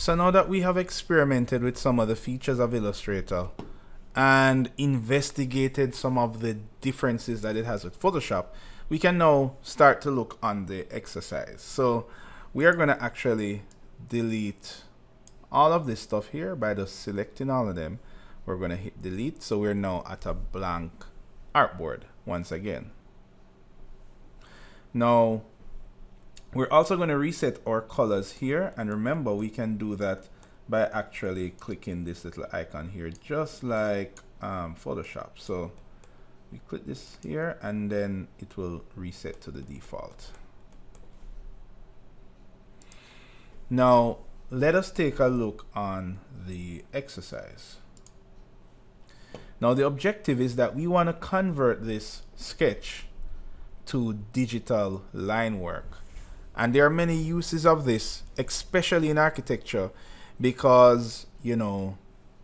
So now that we have experimented with some of the features of Illustrator and investigated some of the differences that it has with Photoshop, we can now start to look on the exercise. So we are going to actually delete all of this stuff here by just selecting all of them. We're going to hit delete. So we're now at a blank artboard once again. Now we're also going to reset our colors here, and remember we can do that by actually clicking this little icon here, just like Photoshop. So we click this here and then it will reset to the default. Now let us take a look on the exercise. Now the objective is that we want to convert this sketch to digital line work. And there are many uses of this, especially in architecture, because, you know,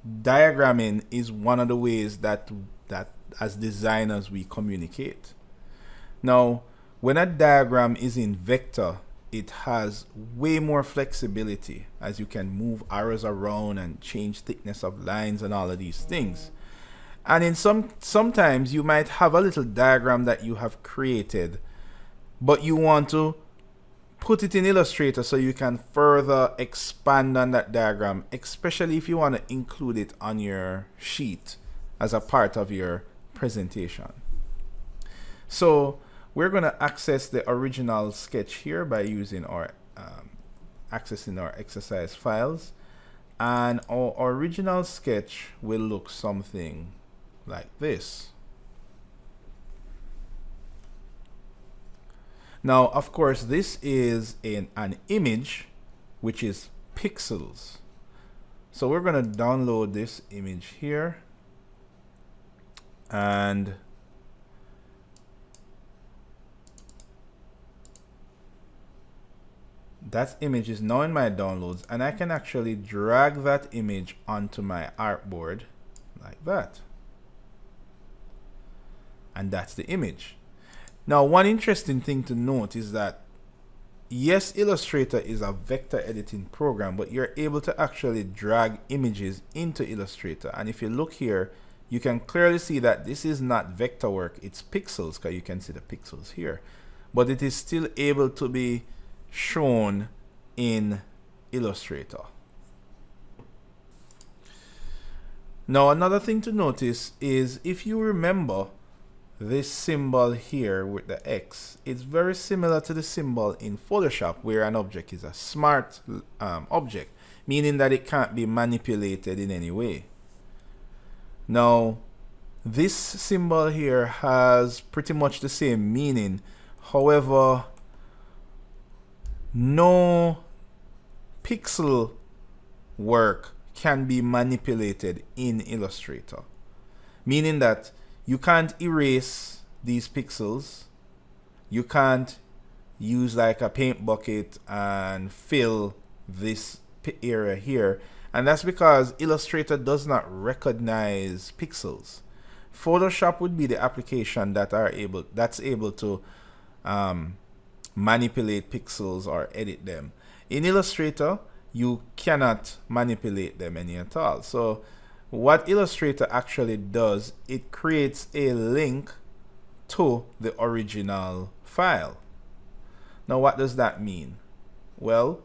diagramming is one of the ways that as designers we communicate. Now, when a diagram is in vector, it has way more flexibility, as you can move arrows around and change thickness of lines and all of these things. And in sometimes you might have a little diagram that you have created, but you want to put it in Illustrator so you can further expand on that diagram, especially if you want to include it on your sheet as a part of your presentation. So we're going to access the original sketch here by using our accessing our exercise files, and our original sketch will look something like this. Now, of course, this is an image, which is pixels. So we're going to download this image here. And that image is now in my downloads. And I can actually drag that image onto my artboard like that. And that's the image. Now, one interesting thing to note is that, yes, Illustrator is a vector editing program, but you're able to actually drag images into Illustrator. And if you look here, you can clearly see that this is not vector work, it's pixels, because you can see the pixels here. But it is still able to be shown in Illustrator. Now, another thing to notice is, if you remember, this symbol here with the X, it's very similar to the symbol in Photoshop, where an object is a smart object, meaning that it can't be manipulated in any way. Now, this symbol here has pretty much the same meaning. However, no pixel work can be manipulated in Illustrator, meaning that you can't erase these pixels. You can't use like a paint bucket and fill this area here. And that's because Illustrator does not recognize pixels. Photoshop would be the application that's able to manipulate pixels or edit them. In Illustrator, you cannot manipulate them any at all. So what Illustrator actually does, it creates a link to the original file. Now, what does that mean? Well,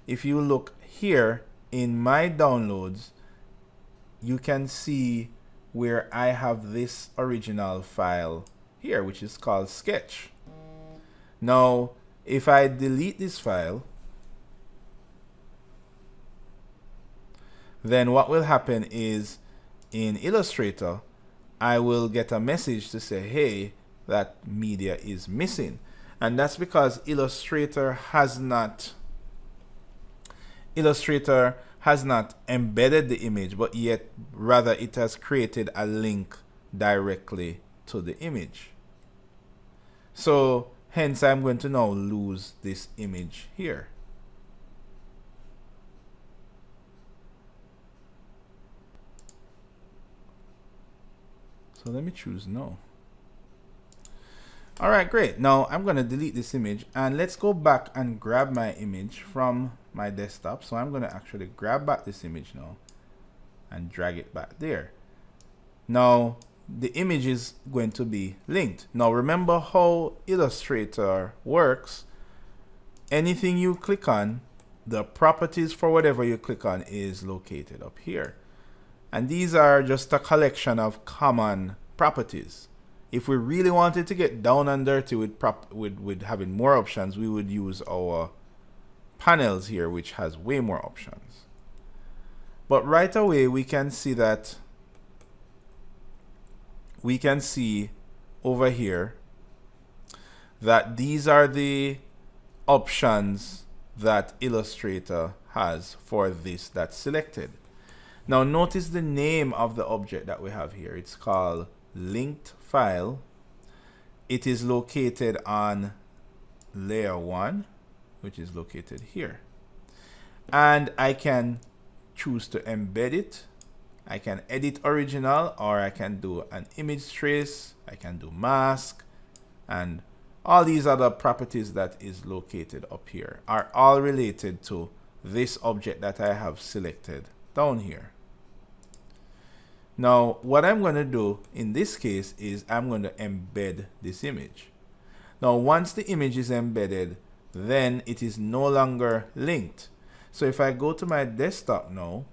if you look here in my downloads, you can see where I have this original file here, which is called Sketch. Now, if I delete this file, then what will happen is in Illustrator, I will get a message to say, hey, that media is missing. And that's because Illustrator has not embedded the image, but yet rather it has created a link directly to the image. So hence I'm going to now lose this image here. So let me choose no. All right, great. Now I'm going to delete this image, and let's go back and grab my image from my desktop. So I'm going to actually grab back this image now and drag it back there. Now the image is going to be linked. Now remember how Illustrator works. Anything you click on, the properties for whatever you click on is located up here. And these are just a collection of common properties. If we really wanted to get down and dirty with having more options, we would use our panels here, which has way more options. But right away, we can see that over here that these are the options that Illustrator has for this that's selected. Now notice the name of the object that we have here. It's called linked file. It is located on layer 1, which is located here. And I can choose to embed it. I can edit original, or I can do an image trace. I can do mask, and all these other properties that is located up here are all related to this object that I have selected down here. Now, what I'm going to do in this case is I'm going to embed this image. Now, once the image is embedded, then it is no longer linked. So if I go to my desktop now,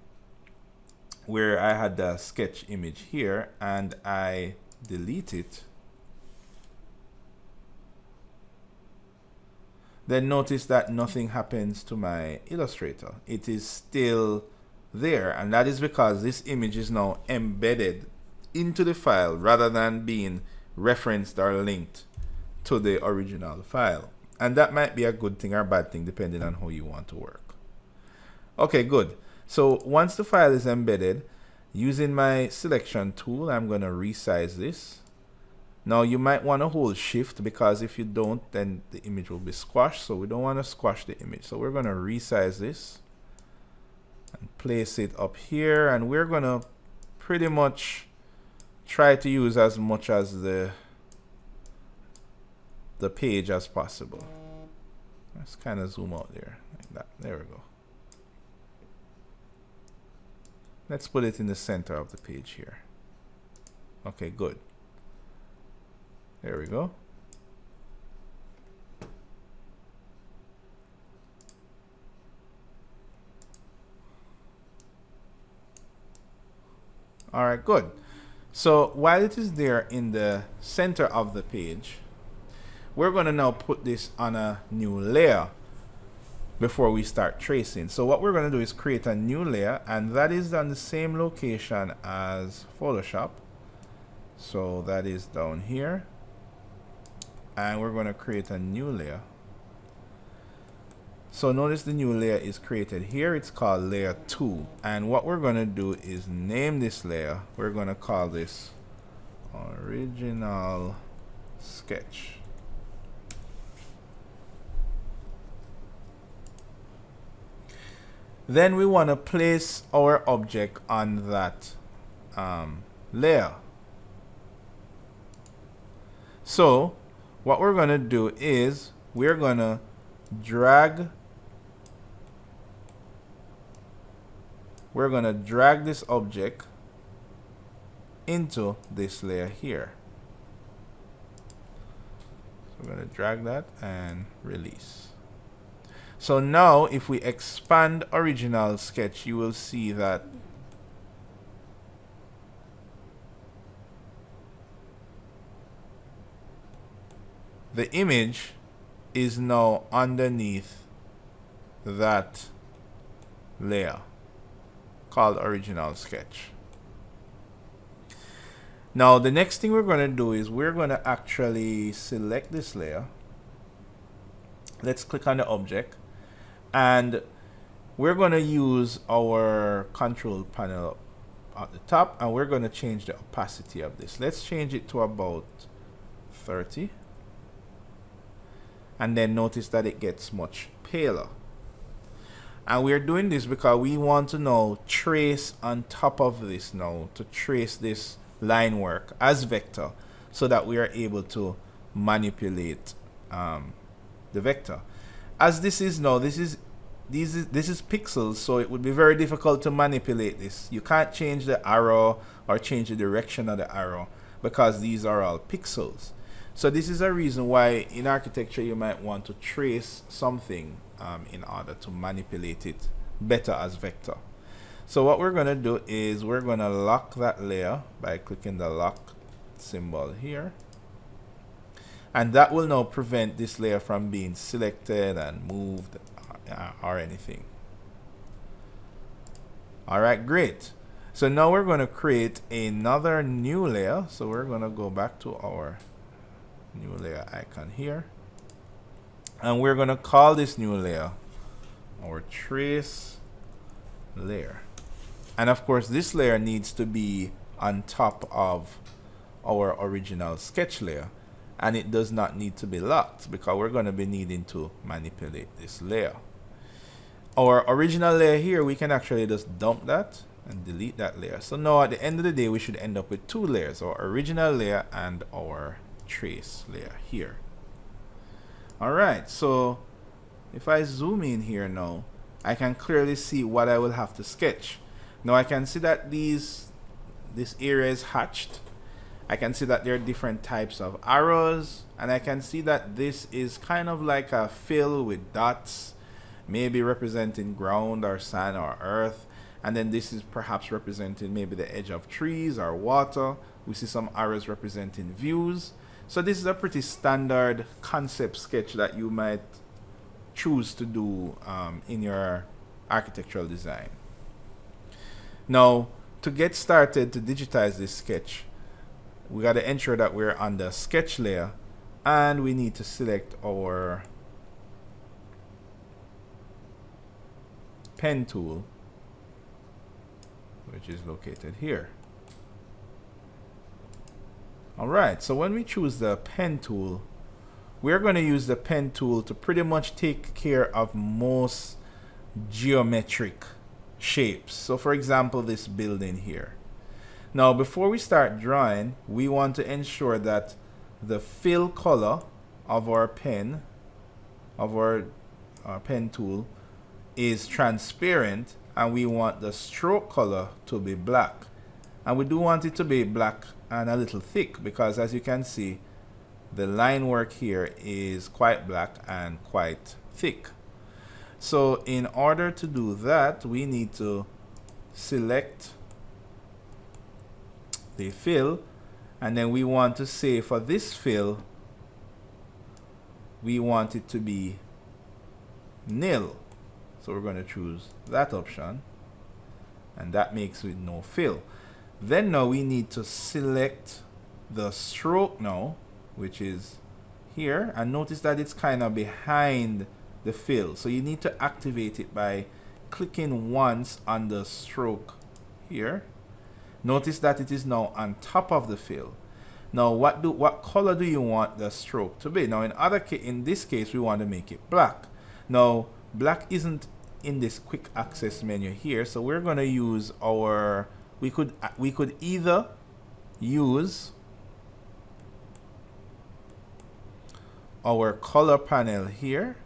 where I had the sketch image here, and I delete it, then notice that nothing happens to my Illustrator. It is still there, and that is because this image is now embedded into the file rather than being referenced or linked to the original file. And that might be a good thing or bad thing depending on how you want to work. Okay, good. So once the file is embedded, using my selection tool, I'm going to resize this. Now you might want to hold shift, because if you don't, then the image will be squashed. So we don't want to squash the image. So we're going to resize this and place it up here, and we're going to pretty much try to use as much as the page as possible. Let's kind of zoom out there like that. There we go. Let's put it in the center of the page here. Okay, good. There we go. All right, good. So while it is there in the center of the page, we're going to now put this on a new layer before we start tracing. So what we're going to do is create a new layer, and that is on the same location as Photoshop. So that is down here, and we're going to create a new layer. So notice the new layer is created here. It's called layer 2, and what we're going to do is name this layer. We're going to call this original sketch. Then we want to place our object on that layer. So what we're going to do is we're going to drag this object into this layer here. So we're going to drag that and release. So now if we expand original sketch, you will see that the image is now underneath that layer called original sketch. Now the next thing we're going to do is we're going to actually select this layer. Let's click on the object, and we're going to use our control panel at the top, and we're going to change the opacity of this. Let's change it to about 30. And then notice that it gets much paler. And we're doing this because we want to now trace on top of this now, to trace this line work as vector, so that we are able to manipulate the vector. As this is now, this is this is pixels, so it would be very difficult to manipulate this. You can't change the arrow or change the direction of the arrow because these are all pixels. So this is a reason why in architecture you might want to trace something in order to manipulate it better as vector. So what we're going to do is we're going to lock that layer by clicking the lock symbol here. And that will now prevent this layer from being selected and moved or anything. Alright, great. So now we're going to create another new layer. So we're going to go back to our new layer icon here. And we're going to call this new layer our trace layer. And of course, this layer needs to be on top of our original sketch layer. And it does not need to be locked because we're going to be needing to manipulate this layer. Our original layer here, we can actually just dump that and delete that layer. So now at the end of the day, we should end up with two layers, our original layer and our trace layer here. Alright, so if I zoom in here now, I can clearly see what I will have to sketch. Now I can see that this area is hatched. I can see that there are different types of arrows, and I can see that this is kind of like a fill with dots, maybe representing ground or sand or earth, and then this is perhaps representing maybe the edge of trees or water. We see some arrows representing views. So this is a pretty standard concept sketch that you might choose to do in your architectural design. Now, to get started to digitize this sketch, we got to ensure that we're on the sketch layer, and we need to select our pen tool, which is located here. Alright, so when we choose the pen tool, we're going to use the pen tool to pretty much take care of most geometric shapes. So for example, this building here. Now before we start drawing, we want to ensure that the fill color of our pen, our pen tool, is transparent, and we want the stroke color to be black. And we do want it to be black and a little thick, because as you can see, the line work here is quite black and quite thick. So in order to do that, we need to select the fill, and then we want to say for this fill, we want it to be nil. So we're going to choose that option, and that makes it no fill. Then now we need to select the stroke now, which is here, and notice that it's kind of behind the fill. So you need to activate it by clicking once on the stroke here. Notice that it is now on top of the fill. Now what color do you want the stroke to be? Now in this case we want to make it black. Now black isn't in this quick access menu here, so we're going to use our we could either use our color panel here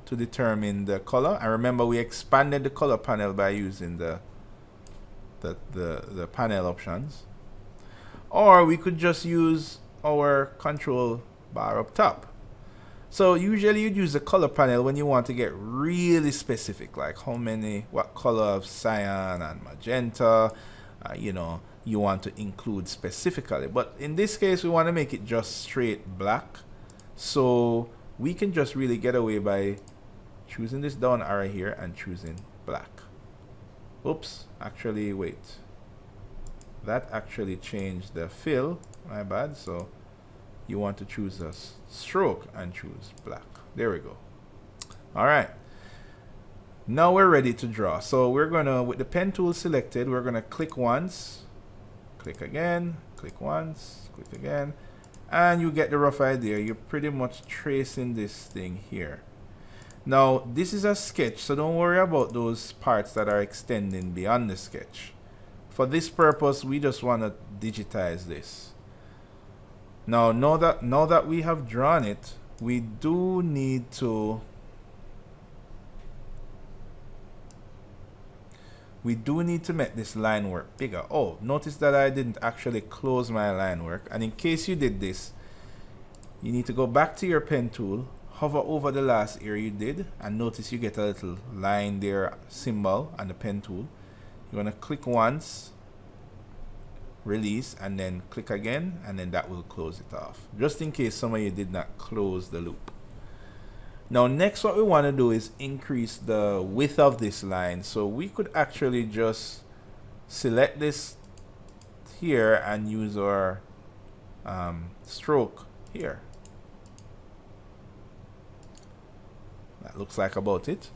to determine the color. And remember, we expanded the color panel by using the panel options. Or we could just use our control bar up top. So usually you'd use the color panel when you want to get really specific, like what color of cyan and magenta, you want to include specifically. But in this case, we want to make it just straight black. So we can just really get away by choosing this down arrow here and choosing black. Oops, actually, wait. That actually changed the fill, my bad. So you want to choose a stroke and choose black. There we go. All right. Now we're ready to draw. So we're going to, with the pen tool selected, we're going to click once, click again, click once, click again, and you get the rough idea. You're pretty much tracing this thing here. Now, this is a sketch, so don't worry about those parts that are extending beyond the sketch. For this purpose, we just want to digitize this. Now that we have drawn it, we do need to we do need to make this line work bigger. Oh, notice that I didn't actually close my line work. And in case you did this, you need to go back to your pen tool, hover over the last area you did, and notice you get a little line there, symbol on the pen tool. You're going to click once, release, and then click again, and then that will close it off, just in case some of you did not close the loop. Now next, what we want to do is increase the width of this line. So we could actually just select this here and use our stroke here. That looks like about it.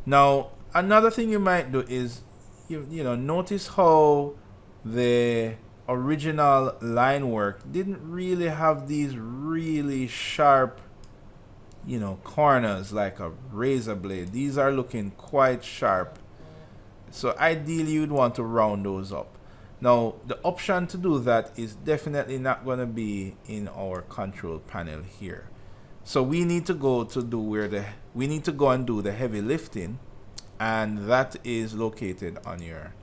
Now another thing you might do is you know, notice how the original line work didn't really have these really sharp, you know, corners like a razor blade. These are looking quite sharp. So ideally you'd want to round those up. Now the option to do that is definitely not going to be in our control panel here. So we need to go to do we need to go and do the heavy lifting, and that is located on your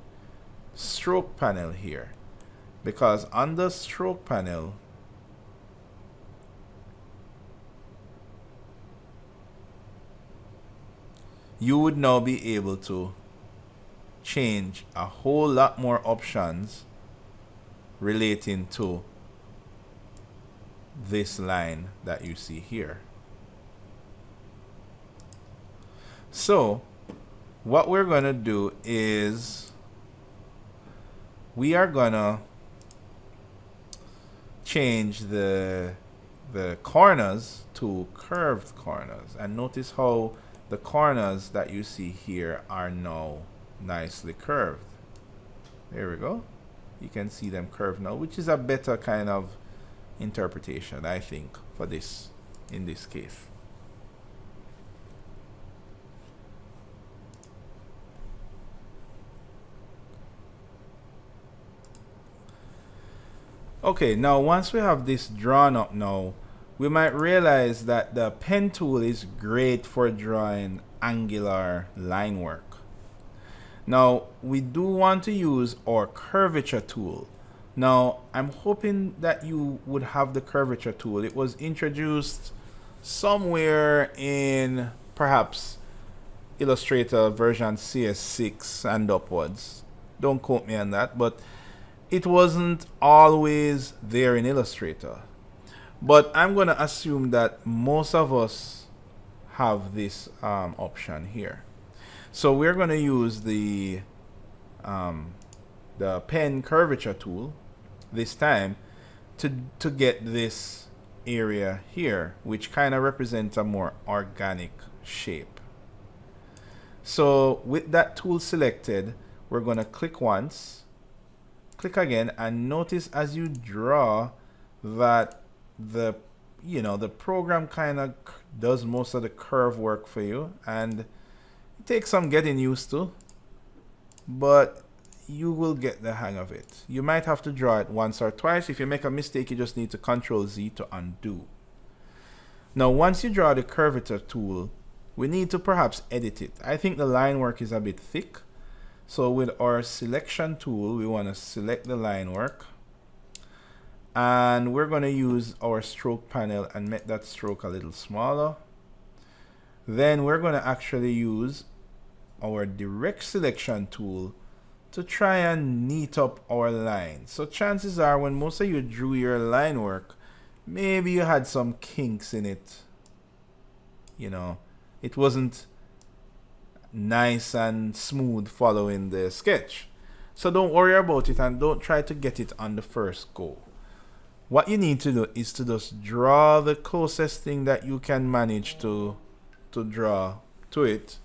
stroke panel here, because on the stroke panel you would now be able to change a whole lot more options relating to this line that you see here. So what we're gonna do is we are gonna change the corners to curved corners, and notice how the corners that you see here are now nicely curved. There we go. You can see them curved now, which is a better kind of interpretation, I think, for this in this case. Okay, now once we have this drawn up now, we might realize that the pen tool is great for drawing angular line work. Now we do want to use our curvature tool. Now I'm hoping that you would have the curvature tool. It was introduced somewhere in perhaps Illustrator version CS6 and upwards. Don't quote me on that, but it wasn't always there in Illustrator. But I'm going to assume that most of us have this option here. So we're going to use the pen curvature tool this time to get this area here, which kind of represents a more organic shape. So with that tool selected, we're going to click once, click again, and notice as you draw that the program kind of does most of the curve work for you, and it takes some getting used to, but you will get the hang of it. You might have to draw it once or twice. If you make a mistake, you just need to Control Z to undo. Now once you draw the curvature tool, we need to perhaps edit it. I think the line work is a bit thick, so with our selection tool we want to select the line work, and we're going to use our stroke panel and make that stroke a little smaller. Then we're going to actually use our direct selection tool to try and neat up our line. So chances are when most of you drew your line work, maybe you had some kinks in it. You know, it wasn't nice and smooth following the sketch. So don't worry about it and don't try to get it on the first go. What you need to do is to just draw the closest thing that you can manage to draw to it,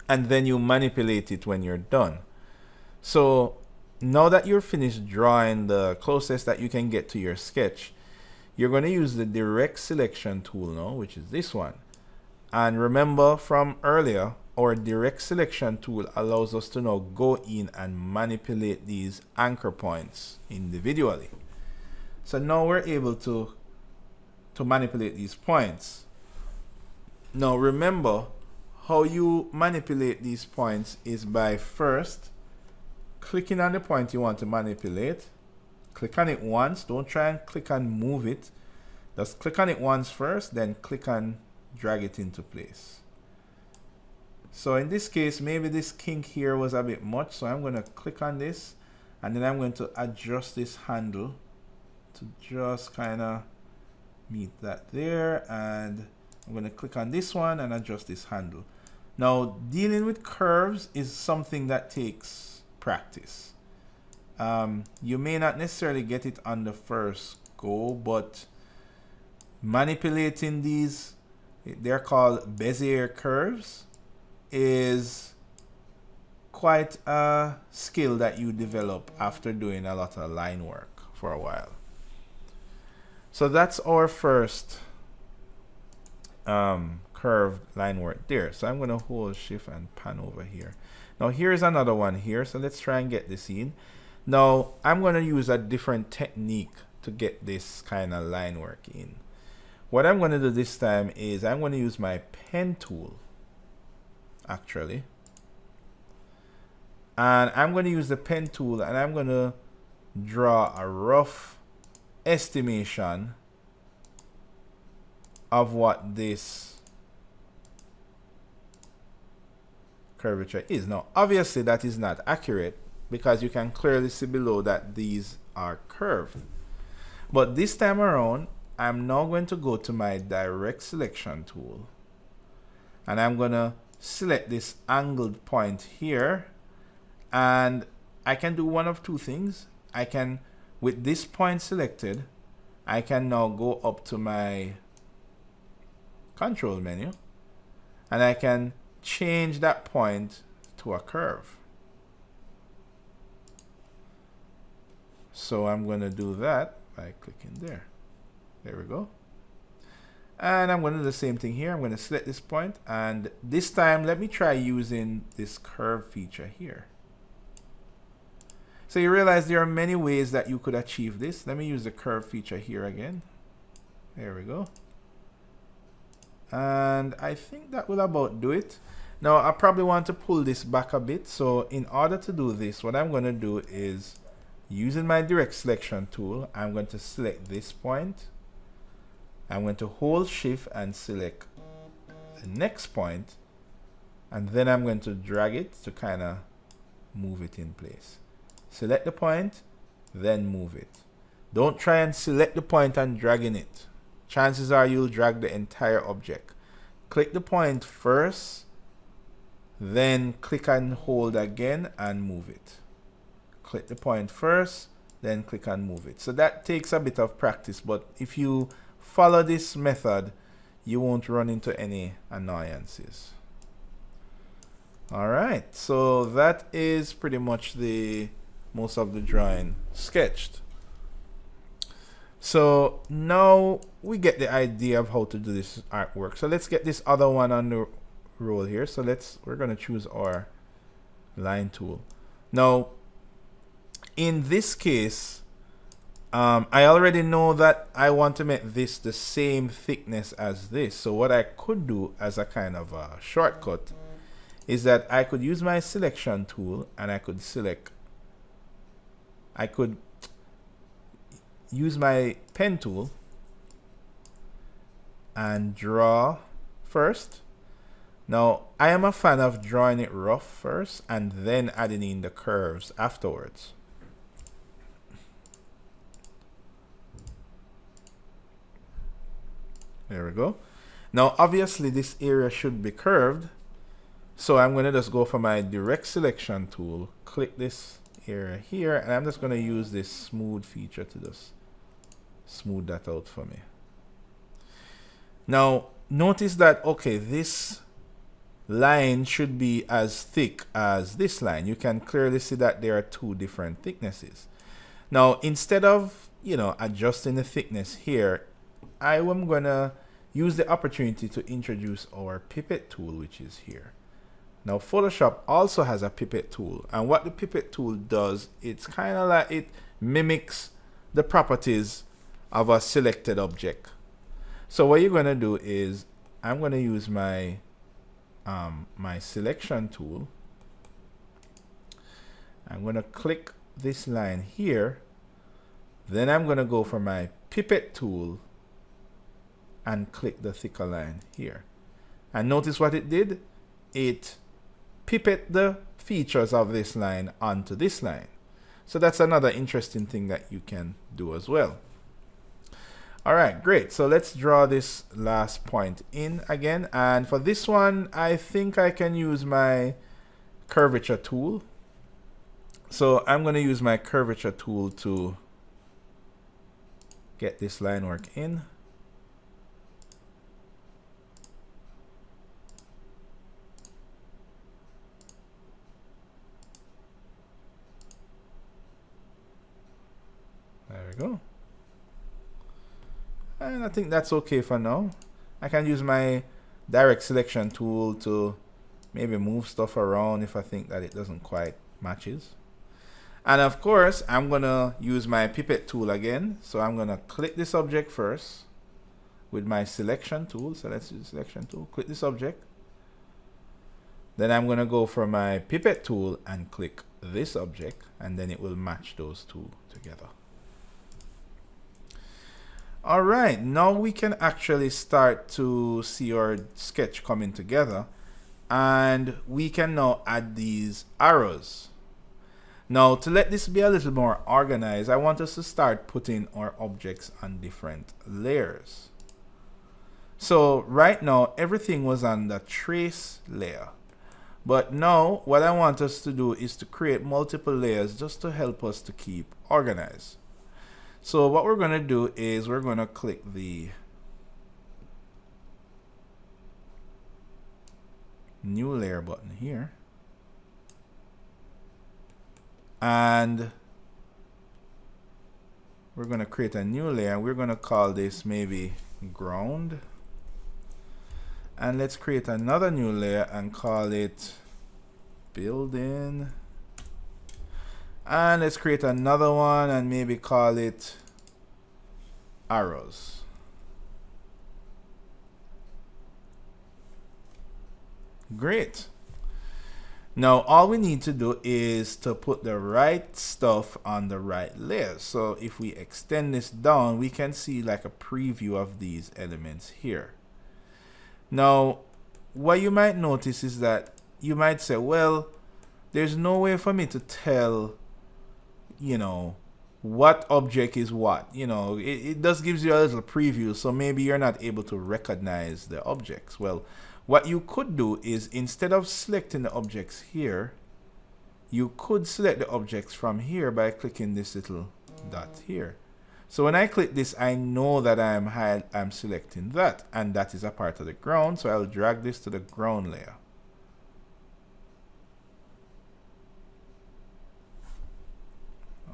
and then you manipulate it when you're done. So now that you're finished drawing the closest that you can get to your sketch, you're going to use the direct selection tool now, which is this one. And remember from earlier, our direct selection tool allows us to now go in and manipulate these anchor points individually. So now we're able to manipulate these points. Now remember how you manipulate these points is by first clicking on the point you want to manipulate. Click on it once. Don't try and click and move it. Just click on it once first, then click and drag it into place. So in this case, maybe this kink here was a bit much, so I'm going to click on this, and then I'm going to adjust this handle to just kind of meet that there, and I'm going to click on this one and adjust this handle. Now, dealing with curves is something that takes practice. You may not necessarily get it on the first go, but manipulating these, they're called Bezier curves, is quite a skill that you develop after doing a lot of line work for a while. So that's our first curved line work there. So I'm going to hold shift and pan over here. Now here's another one here. So let's try and get this in. Now I'm going to use a different technique to get this kind of line work in. What I'm going to do this time is I'm going to use my pen tool actually. And I'm going to use the pen tool and I'm going to draw a rough estimation of what this curvature is. Now, obviously that is not accurate because you can clearly see below that these are curved. But this time around, I'm now going to go to my direct selection tool and I'm going to select this angled point here, and I can do one of two things. I can, with this point selected, I can now go up to my control menu and I can change that point to a curve. So I'm going to do that by clicking there. There we go. And I'm going to do the same thing here. I'm going to select this point, and this time let me try using this curve feature here. So you realize there are many ways that you could achieve this. Let me use the curve feature here again. There we go. And I think that will about do it. Now I probably want to pull this back a bit. So in order to do this, what I'm going to do is using my direct selection tool, I'm going to select this point. I'm going to hold shift and select the next point, and then I'm going to drag it to kind of move it in place. Select the point, then move it. Don't try and select the point and dragging it. Chances are you'll drag the entire object. Click the point first, then click and hold again and move it. Click the point first, then click and move it. So that takes a bit of practice, but if you follow this method, you won't run into any annoyances. All right, so that is pretty much the most of the drawing sketched. So now we get the idea of how to do this artwork. So let's get this other one on the roll here. So we're going to choose our line tool. Now in this case, I already know that I want to make this the same thickness as this. So what I could do as a kind of a shortcut is that I could use my selection tool and I could use my pen tool and draw first. Now I am a fan of drawing it rough first and then adding in the curves afterwards. There we go. Now obviously this area should be curved, so I'm going to just go for my direct selection tool, click this area here, and I'm just going to use this smooth feature to just smooth that out for me. Now notice that, okay, this line should be as thick as this line. You can clearly see that there are two different thicknesses. Now instead of, adjusting the thickness here, I am going to use the opportunity to introduce our pipette tool, which is here. Now Photoshop also has a pipette tool, and what the pipette tool does, it's kind of like it mimics the properties of a selected object. So what you're going to do is I'm going to use my my selection tool. I'm going to click this line here. Then I'm going to go for my pipette tool and click the thicker line here. And notice what it did? It pipette the features of this line onto this line. So that's another interesting thing that you can do as well. All right, great. So let's draw this last point in again. And for this one, I think I can use my curvature tool. So I'm going to use my curvature tool to get this line work in. There we go. And I think that's okay for now. I can use my direct selection tool to maybe move stuff around if I think that it doesn't quite matches. And of course, I'm going to use my pipette tool again. So I'm going to click this object first with my selection tool. So let's use the selection tool. Click this object. Then I'm going to go for my pipette tool and click this object. And then it will match those two together. All right, now we can actually start to see our sketch coming together. And we can now add these arrows. Now, to let this be a little more organized, I want us to start putting our objects on different layers. So right now, everything was on the trace layer. But now, what I want us to do is to create multiple layers just to help us to keep organized. So what we're going to do is we're going to click the new layer button here. And we're going to create a new layer. We're going to call this maybe ground. And let's create another new layer and call it building. And let's create another one and maybe call it arrows. Great. Now all we need to do is to put the right stuff on the right layer. So if we extend this down, we can see like a preview of these elements here. Now what you might notice is that you might say, well, there's no way for me to tell, you know, what object is what. You know, it does gives you a little preview, so maybe you're not able to recognize the objects. Well, what you could do is instead of selecting the objects here, you could select the objects from here by clicking this little dot here. So when I click this, I know that I'm selecting that, and that is a part of the ground. So I'll drag this to the ground layer.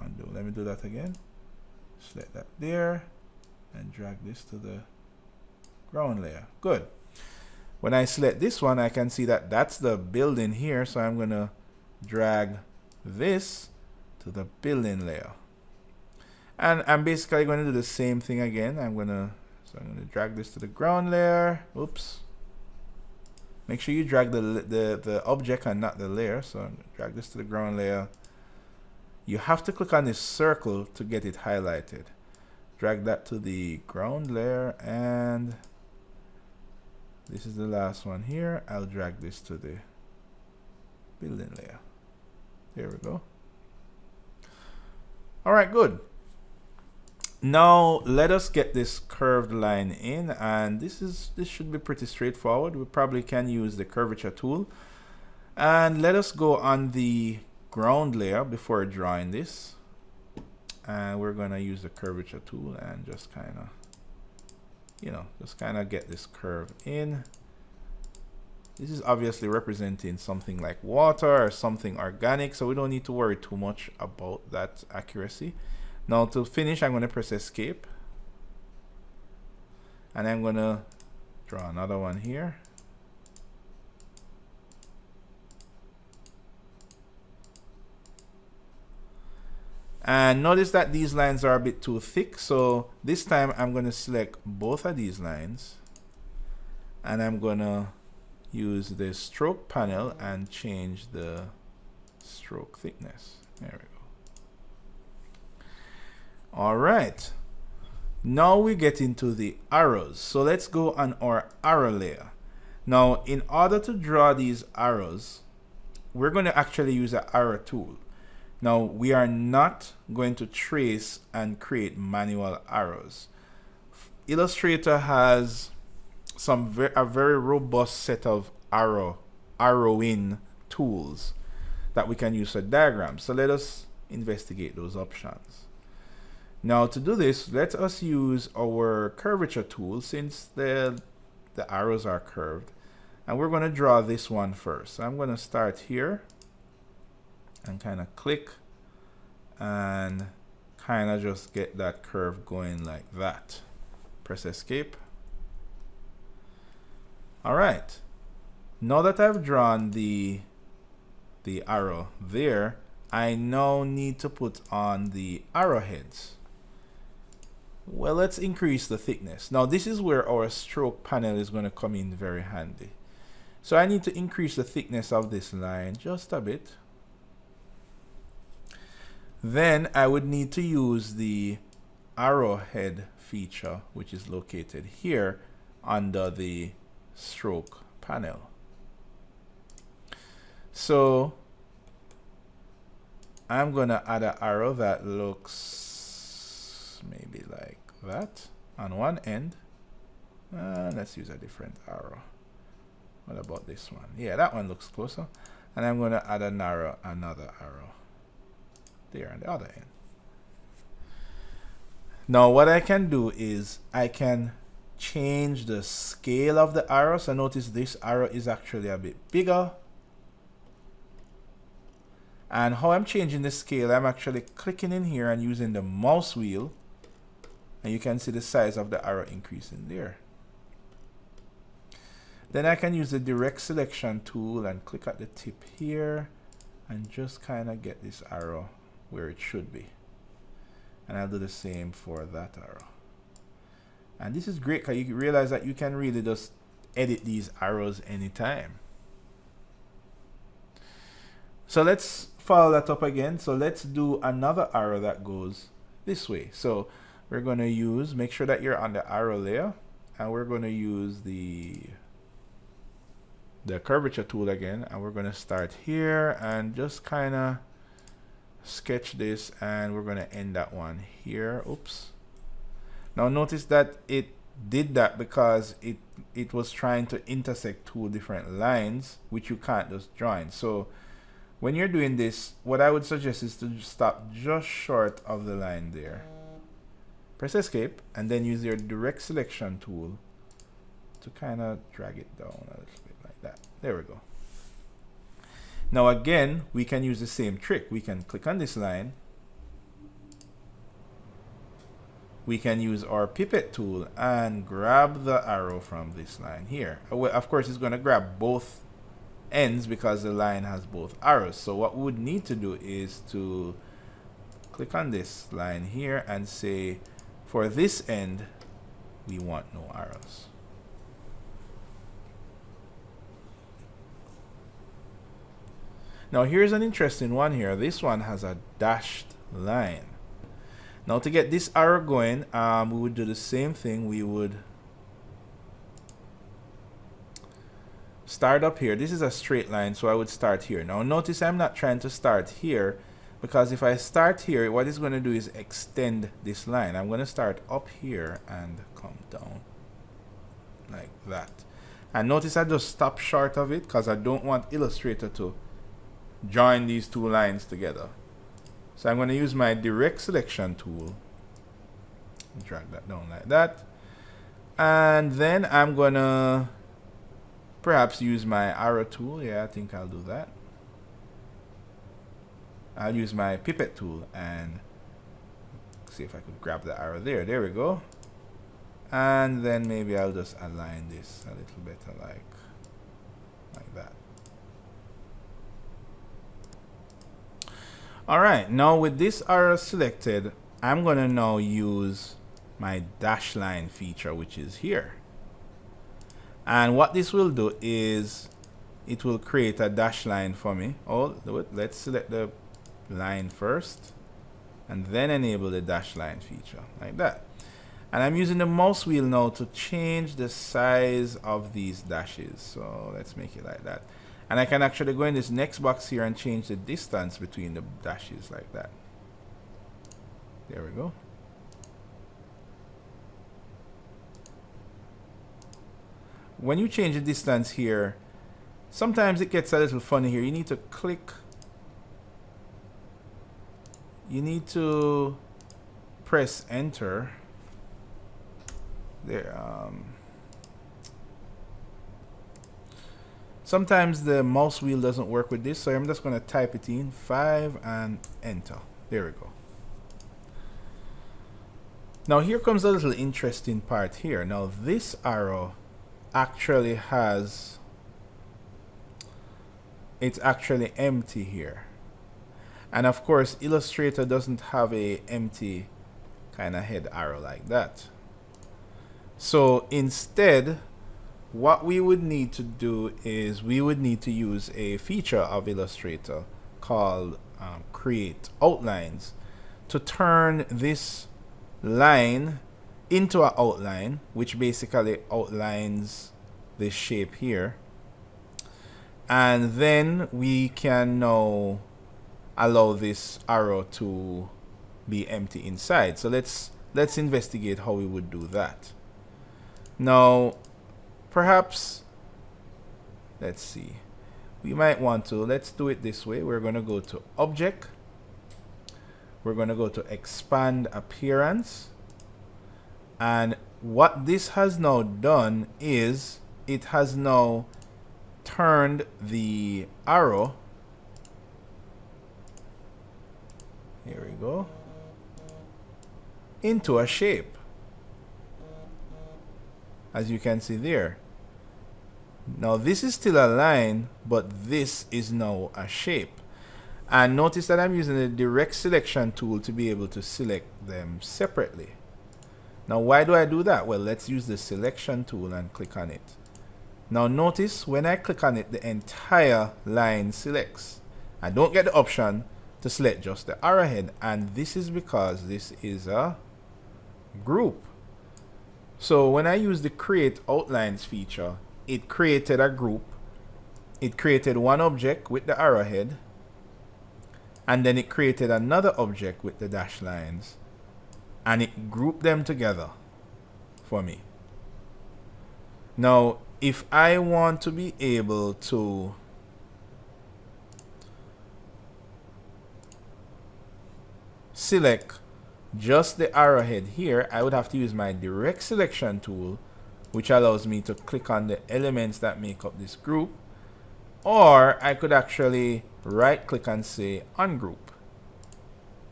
Undo. Let me do that again. Select that there and drag this to the ground layer. Good. When I select this one, I can see that that's the building here. So I'm going to drag this to the building layer. And I'm basically going to do the same thing again. I'm going to drag this to the ground layer. Oops. Make sure you drag the object and not the layer. So I'm going to drag this to the ground layer. You have to click on this circle to get it highlighted. Drag that to the ground layer, and this is the last one here. I'll drag this to the building layer. There we go. All right, good. Now let us get this curved line in, and this should be pretty straightforward. We probably can use the curvature tool, and let us go on the ground layer before drawing this, and we're going to use the curvature tool and just kind of, you know, just kind of get this curve in. This is obviously representing something like water or something organic, so we don't need to worry too much about that accuracy. Now to finish, I'm going to press escape, and I'm going to draw another one here. And notice that these lines are a bit too thick, so this time I'm going to select both of these lines, and I'm going to use the stroke panel and change the stroke thickness. There we go. All right. Now we get into the arrows. So let's go on our arrow layer. Now, in order to draw these arrows, we're going to actually use an arrow tool. Now, we are not going to trace and create manual arrows. Illustrator has a very robust set of arrowing tools that we can use for diagrams. So let us investigate those options. Now, to do this, let us use our curvature tool since the arrows are curved. And we're going to draw this one first. So I'm going to start here and kind of click and kind of just get that curve going like that. Press escape. All right. Now that I've drawn the arrow there, I now need to put on the arrowheads. Well, let's increase the thickness. Now this is where our stroke panel is going to come in very handy. So I need to increase the thickness of this line just a bit. Then I would need to use the arrowhead feature, which is located here under the stroke panel. So I'm going to add an arrow that looks maybe like that on one end. Let's use a different arrow. What about this one? Yeah, that one looks closer. And I'm going to add another arrow there on the other end. Now what I can do is I can change the scale of the arrow. So notice this arrow is actually a bit bigger. And how I'm changing the scale, I'm actually clicking in here and using the mouse wheel. And you can see the size of the arrow increasing there. Then I can use the direct selection tool and click at the tip here and just kind of get this arrow where it should be. And I'll do the same for that arrow. And this is great because you realize that you can really just edit these arrows anytime. So let's follow that up again. So let's do another arrow that goes this way. So we're going to use, make sure that you're on the arrow layer, and we're going to use the curvature tool again, and we're going to start here and just kind of sketch this, and we're going to end that one here. Oops. Now notice that it did that because it was trying to intersect two different lines, which you can't just join. So when you're doing this, what I would suggest is to stop just short of the line there. Press escape and then use your direct selection tool to kind of drag it down a little bit like that. There we go. Now again, we can use the same trick. We can click on this line. We can use our pipette tool and grab the arrow from this line here. Of course, it's going to grab both ends because the line has both arrows. So what we would need to do is to click on this line here and say, for this end, we want no arrows. Now here's an interesting one here. This one has a dashed line. Now to get this arrow going, we would do the same thing. We would start up here. This is a straight line, so I would start here. Now notice I'm not trying to start here, because if I start here, what it's going to do is extend this line. I'm going to start up here and come down like that. And notice I just stop short of it because I don't want Illustrator to join these two lines together. So I'm going to use my direct selection tool, drag that down like that, and then I'm going to perhaps use my arrow tool. Yeah, I think I'll do that. I'll use my pipette tool and see if I could grab the arrow there. There we go. And then maybe I'll just align this a little better like that. Alright, now with this arrow selected, I'm going to now use my dash line feature, which is here. And what this will do is it will create a dash line for me. Oh, let's select the line first and then enable the dash line feature like that. And I'm using the mouse wheel now to change the size of these dashes. So let's make it like that. And I can actually go in this next box here and change the distance between the dashes like that. There we go. When you change the distance here, sometimes it gets a little funny here. You need to click. You need to press enter. There. Sometimes the mouse wheel doesn't work with this, so I'm just going to type it in 5 and enter. There we go. Now here comes a little interesting part here. Now this arrow actually has, it's actually empty here. And of course Illustrator doesn't have a empty kind of head arrow like that. So instead, what we would need to do is we would need to use a feature of Illustrator called create outlines to turn this line into an outline, which basically outlines this shape here. And then we can now allow this arrow to be empty inside. So let's investigate how we would do that. Now, perhaps, let's see, we might want to, let's do it this way. We're going to go to Object. We're going to go to Expand Appearance. And what this has now done is it has now turned the arrow, here we go, into a shape. As you can see there. Now this is still a line, but this is now a shape. And notice that I'm using the direct selection tool to be able to select them separately. Now why do I do that? Well, let's use the selection tool and click on it. Now notice when I click on it, the entire line selects. I don't get the option to select just the arrowhead, and this is because this is a group. So when I use the create outlines feature, it created a group. It created one object with the arrowhead, and then it created another object with the dash lines, and it grouped them together for me. Now, if I want to be able to select just the arrowhead here, I would have to use my direct selection tool, which allows me to click on the elements that make up this group, or I could actually right click and say ungroup.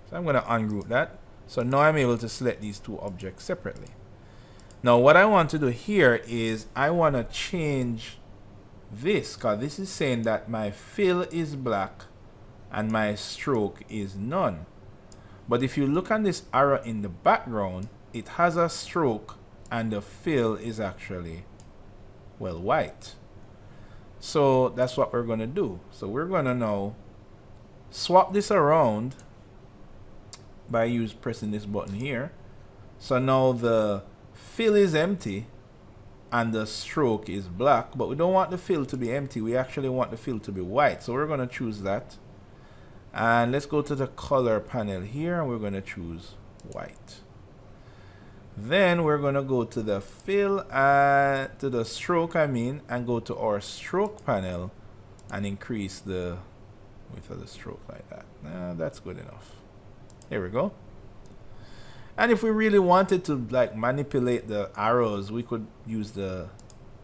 So I'm going to ungroup that. So now I'm able to select these two objects separately. Now what I want to do here is I want to change this, because this is saying that my fill is black and my stroke is none. But if you look on this arrow in the background, it has a stroke and the fill is actually, well, white. So that's what we're going to do. So we're going to now swap this around by pressing this button here. So now the fill is empty and the stroke is black, but we don't want the fill to be empty. We actually want the fill to be white. So we're going to choose that. And let's go to the color panel here, and we're going to choose white. Then we're going to go to the fill, to the stroke, and go to our stroke panel and increase the width of the stroke like that. That's good enough. There we go. And if we really wanted to like manipulate the arrows, we could use the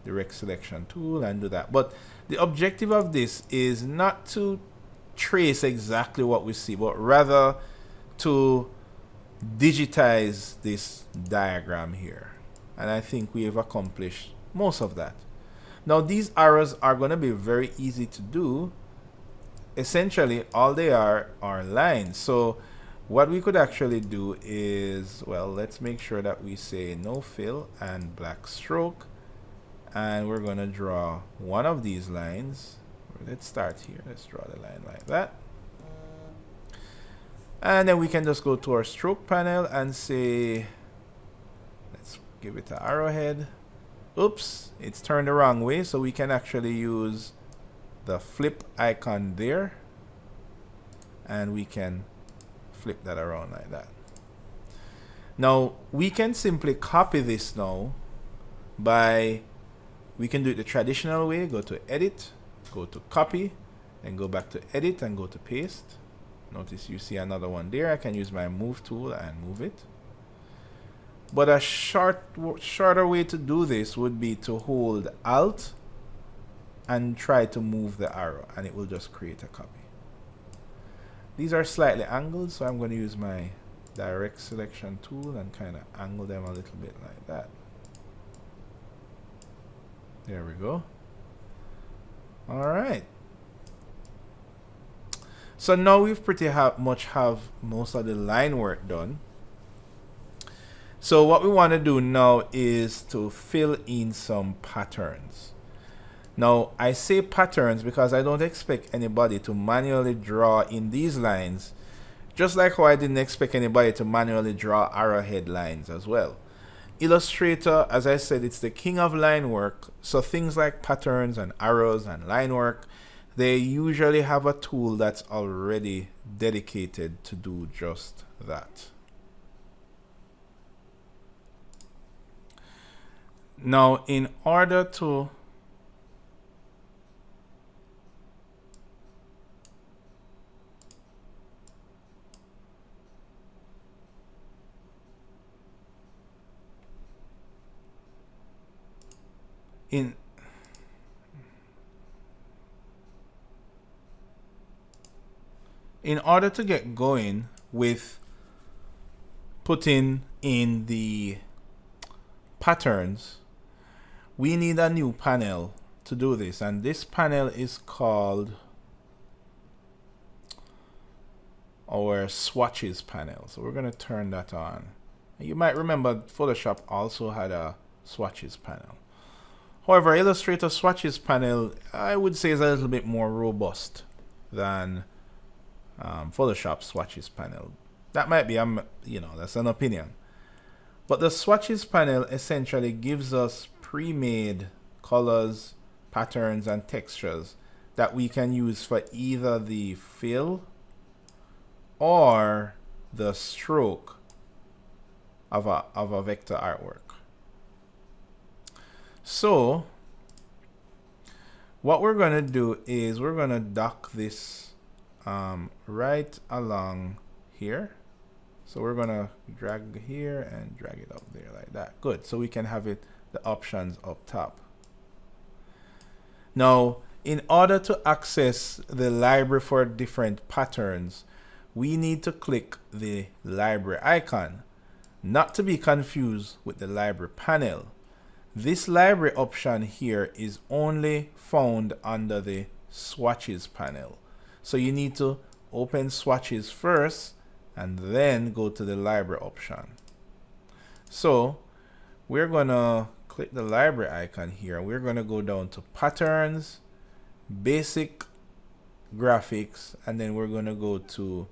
direct selection tool and do that. But the objective of this is not to trace exactly what we see, but rather to digitize this diagram here. And I think we have accomplished most of that. Now these arrows are going to be very easy to do. Essentially all they are lines. So what we could actually do is, well, let's make sure that we say no fill and black stroke, and we're going to draw one of these lines. Let's start here. Let's draw the line like that. And then we can just go to our stroke panel and say, let's give it an arrowhead. Oops, it's turned the wrong way, so we can actually use the flip icon there, and we can flip that around like that. Now we can simply copy this now by, we can do it the traditional way. Go to edit, go to copy, and go back to edit and go to paste. Notice you see another one there. I can use my move tool and move it. But a shorter way to do this would be to hold Alt and try to move the arrow, and it will just create a copy. These are slightly angled, so I'm going to use my direct selection tool and kind of angle them a little bit like that. There we go. All right. So now we've pretty much have most of the line work done. So what we want to do now is to fill in some patterns. Now I say patterns because I don't expect anybody to manually draw in these lines, just like how I didn't expect anybody to manually draw arrowhead lines as well. Illustrator, as I said, it's the king of line work. So things like patterns and arrows and line work, they usually have a tool that's already dedicated to do just that. Now, in order to in order to get going with putting in the patterns, we need a new panel to do this, and this panel is called our swatches panel. So we're going to turn that on. You might remember Photoshop also had a swatches panel. However, Illustrator swatches panel, I would say, is a little bit more robust than Photoshop swatches panel. That might be, you know, that's an opinion. But the swatches panel essentially gives us pre-made colors, patterns, and textures that we can use for either the fill or the stroke of a vector artwork. So what we're going to do is we're going to dock this right along here. So we're going to drag here and drag it up there like that. Good. So we can have it, the options up top. Now, in order to access the library for different patterns, we need to click the library icon, not to be confused with the library panel. This library option here is only found under the swatches panel. So you need to open swatches first and then go to the library option. So we're going to click the library icon here. We're going to go down to patterns, basic graphics, and then we're going to go to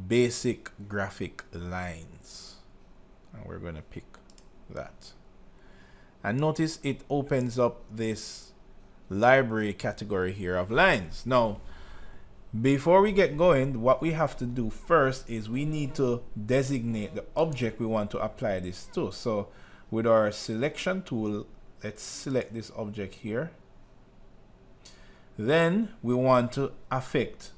basic graphic lines. And we're going to pick that. And notice it opens up this library category here of lines. Now, before we get going, what we have to do first is we need to designate the object we want to apply this to. So with our selection tool, let's select this object here. Then we want to affect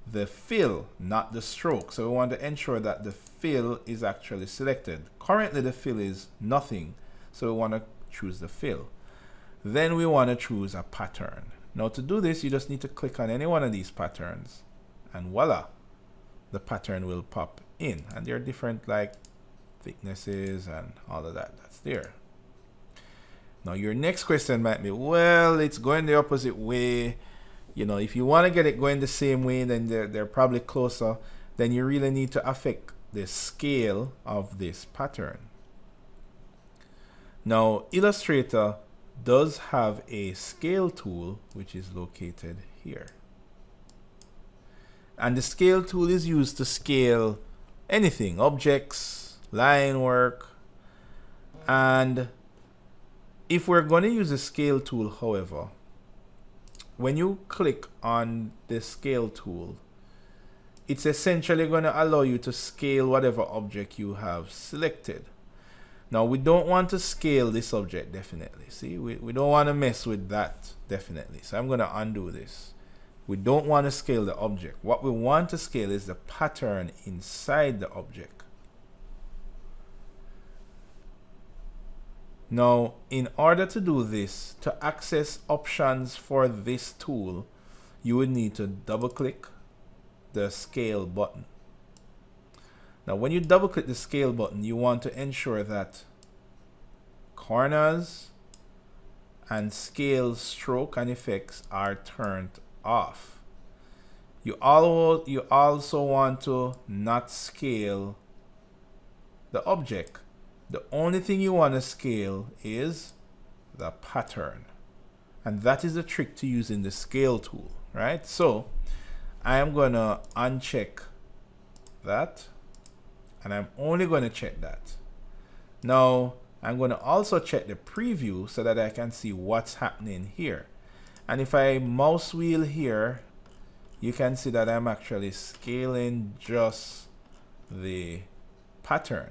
the fill, not the stroke. So we want to ensure that the fill is actually selected. Currently the fill is nothing, so we want to choose the fill. Then we want to choose a pattern. Now to do this, you just need to click on any one of these patterns, and voila, the pattern will pop in. And there are different like thicknesses and all of that. That's there. Now your next question might be, well, it's going the opposite way. You know, if you want to get it going the same way, then they're probably closer. Then you really need to affect the scale of this pattern. Now Illustrator does have a scale tool, which is located here. And the scale tool is used to scale anything, objects, line work. And if we're going to use the scale tool, however, when you click on the scale tool, it's essentially going to allow you to scale whatever object you have selected. Now, we don't want to scale this object, definitely. See, we don't want to mess with that, definitely. So I'm going to undo this. We don't want to scale the object. What we want to scale is the pattern inside the object. Now, in order to do this, to access options for this tool, you would need to double click the scale button. Now, when you double click the scale button, you want to ensure that corners and scale, stroke, and effects are turned off. You also want to not scale the object. The only thing you want to scale is the pattern. And that is the trick to using the scale tool, right? So I am going to uncheck that, and I'm only going to check that. Now I'm going to also check the preview so that I can see what's happening here. And if I mouse wheel here, you can see that I'm actually scaling just the pattern.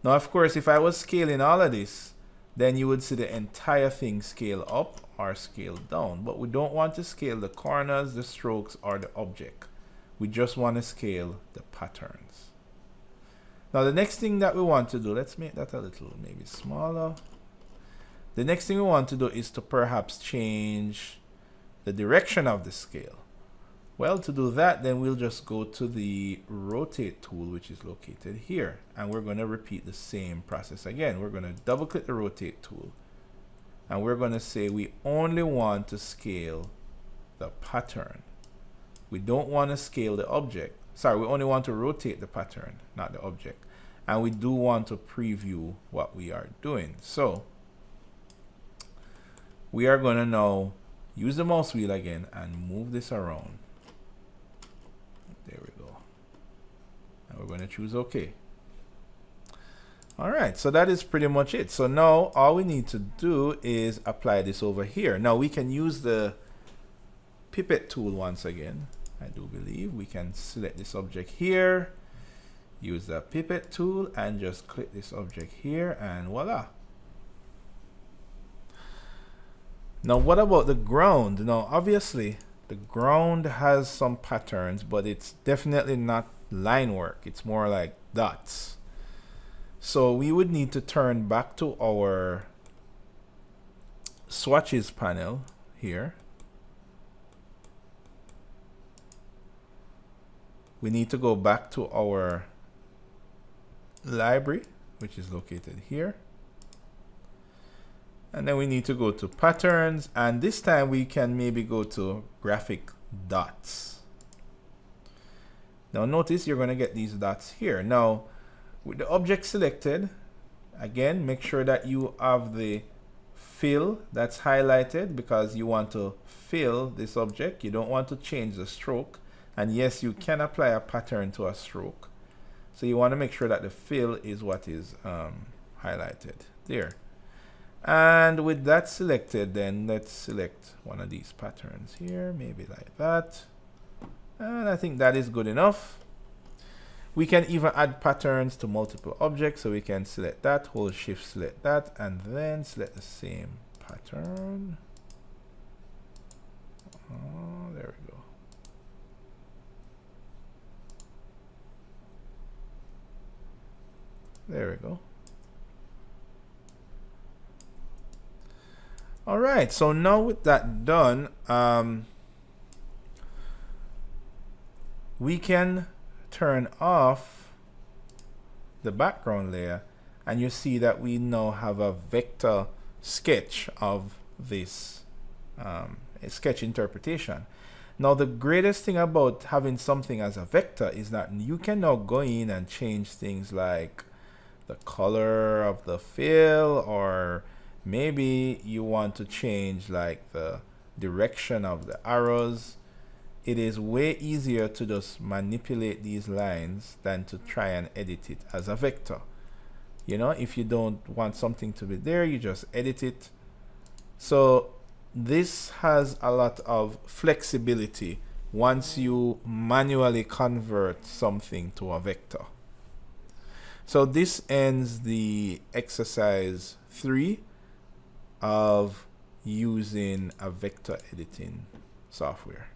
Now, of course, if I was scaling all of this, then you would see the entire thing scale up or scale down. But we don't want to scale the corners, the strokes, or the object. We just want to scale the patterns. Now, the next thing that we want to do, let's make that a little maybe smaller. The next thing we want to do is to perhaps change the direction of the scale. Well, to do that, then we'll just go to the rotate tool, which is located here. And we're going to repeat the same process again. We're going to double click the rotate tool. And we're going to say we only want to scale the pattern. We don't want to scale the object. Sorry, we only want to rotate the pattern, not the object. And we do want to preview what we are doing. So we are going to now use the mouse wheel again and move this around. There we go. And we're going to choose OK. All right, so that is pretty much it. So now all we need to do is apply this over here. Now we can use the pipette tool once again. I do believe we can select this object here, use the pipette tool, and just click this object here, and voila. Now what about the ground? Now obviously the ground has some patterns, but it's definitely not line work. It's more like dots. So we would need to turn back to our swatches panel here. We need to go back to our library, which is located here. And then we need to go to patterns, and this time we can maybe go to graphic dots. Now notice you're going to get these dots here. Now with the object selected, again, make sure that you have the fill that's highlighted because you want to fill this object. You don't want to change the stroke. And yes, you can apply a pattern to a stroke. So you want to make sure that the fill is what is highlighted there. And with that selected, then let's select one of these patterns here, maybe like that. And I think that is good enough. We can even add patterns to multiple objects. So we can select that, hold shift, select that, and then select the same pattern. Oh, there we go. There we go. All right, so now with that done, we can turn off the background layer, and you see that we now have a vector sketch of this sketch interpretation. Now the greatest thing about having something as a vector is that you can now go in and change things like the color of the fill, or Maybe you want to change like the direction of the arrows. It is way easier to just manipulate these lines than to try and edit it as a vector. You know, if you don't want something to be there, you just edit it. So this has a lot of flexibility once you manually convert something to a vector. So this ends the exercise 3 of using a vector editing software.